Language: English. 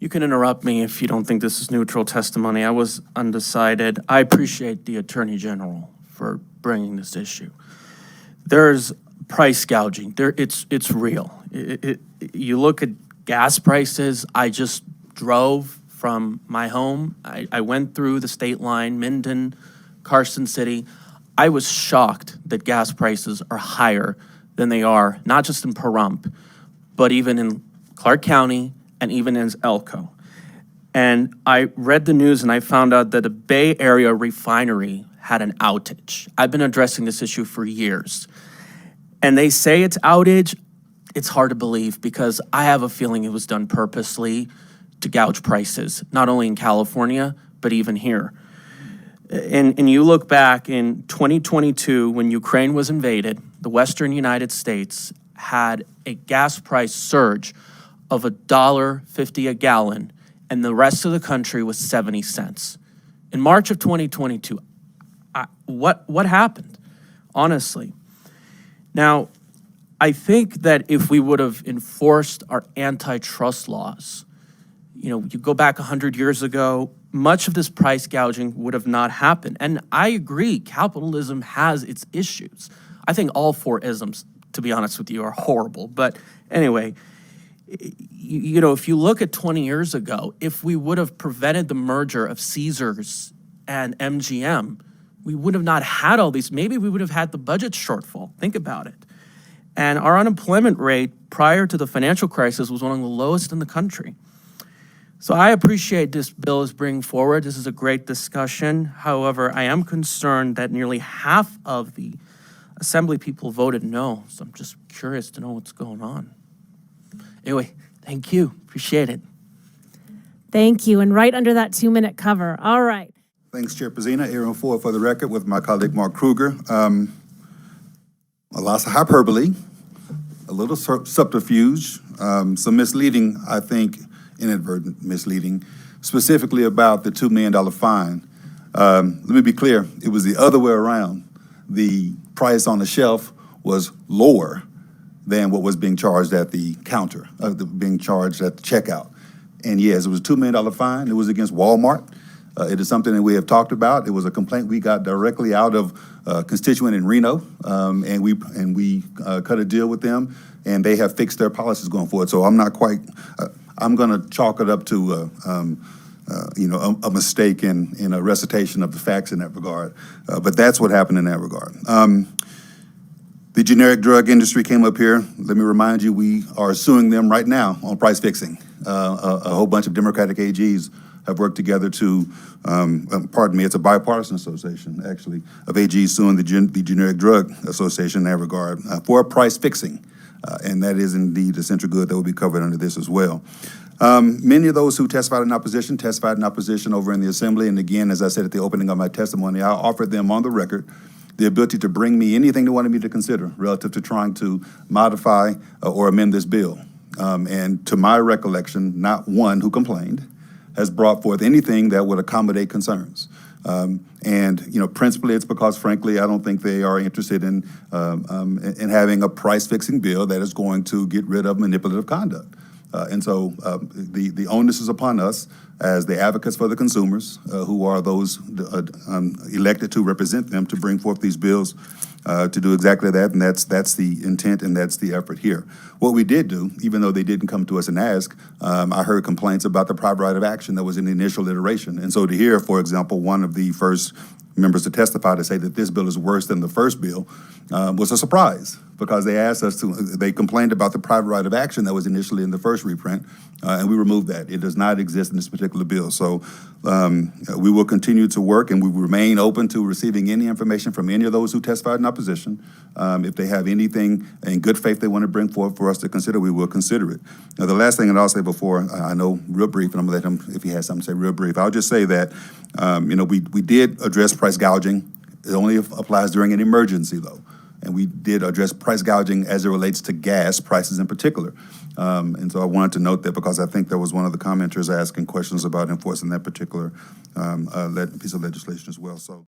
You can interrupt me if you don't think this is neutral testimony. I was undecided. I appreciate the Attorney General for bringing this issue. There's price gouging. It's real. You look at gas prices. I just drove from my home. I went through the state line, Minden, Carson City. I was shocked that gas prices are higher than they are, not just in Pahrump, but even in Clark County and even in Elko. And I read the news and I found out that a Bay Area refinery had an outage. I've been addressing this issue for years. And they say it's outage. It's hard to believe because I have a feeling it was done purposely to gouge prices, not only in California, but even here. And you look back in 2022, when Ukraine was invaded, the Western United States had a gas price surge of $1.50 a gallon, and the rest of the country was 70 cents. In March of 2022, what happened, honestly? Now, I think that if we would have enforced our antitrust laws, you go back 100 years ago, much of this price gouging would have not happened. And I agree, capitalism has its issues. I think all four isms, to be honest with you, are horrible. But anyway, if you look at 20 years ago, if we would have prevented the merger of Caesars and MGM, we would have not had all these. Maybe we would have had the budget shortfall. Think about it. And our unemployment rate prior to the financial crisis was one of the lowest in the country. So I appreciate this bill is bringing forward. This is a great discussion. However, I am concerned that nearly half of the Assembly people voted no. So I'm just curious to know what's going on. Anyway, thank you. Appreciate it. Thank you. And right under that 2-minute cover. All right. Thanks, Chair Pazina. Aaron Ford for the record with my colleague Mark Kruger. A lot of hyperbole, a little subterfuge, some misleading, I think, inadvertent misleading, specifically about the $2 million fine. Let me be clear, it was the other way around. The price on the shelf was lower than what was being charged at the counter, being charged at the checkout. And yes, it was a $2 million fine. It was against Walmart. It is something that we have talked about. It was a complaint we got directly out of a constituent in Reno, and we cut a deal with them, and they have fixed their policies going forward. So I'm not quite, I'm gonna chalk it up to a mistake in a recitation of the facts in that regard. But that's what happened in that regard. The generic drug industry came up here. Let me remind you, we are suing them right now on price fixing. A whole bunch of Democratic AGs have worked together to, pardon me, it's a bipartisan association, actually, of AGs suing the Generic Drug Association in that regard for price fixing. And that is indeed a central good that will be covered under this as well. Many of those who testified in opposition over in the Assembly. And again, as I said at the opening of my testimony, I offered them on the record the ability to bring me anything they wanted me to consider relative to trying to modify or amend this bill. And to my recollection, not one who complained has brought forth anything that would accommodate concerns. And principally it's because, frankly, I don't think they are interested in having a price-fixing bill that is going to get rid of manipulative conduct. And so the onus is upon us as the advocates for the consumers, who are those elected to represent them, to bring forth these bills to do exactly that, and that's the intent and that's the effort here. What we did do, even though they didn't come to us and ask, I heard complaints about the private right of action that was in the initial iteration. And so to hear, for example, one of the first members to testify to say that this bill is worse than the first bill was a surprise, because they complained about the private right of action that was initially in the first reprint, and we removed that. It does not exist in this particular bill. So we will continue to work, and we remain open to receiving any information from any of those who testified in opposition. If they have anything in good faith they want to bring forward for us to consider, we will consider it. Now, the last thing that I'll say before, I know real brief, and I'm gonna let him, if he has something to say, real brief. I'll just say that, we did address price gouging. It only applies during an emergency, though. And we did address price gouging as it relates to gas prices in particular. And so I wanted to note that, because I think there was one of the commenters asking questions about enforcing that particular piece of legislation as well. So.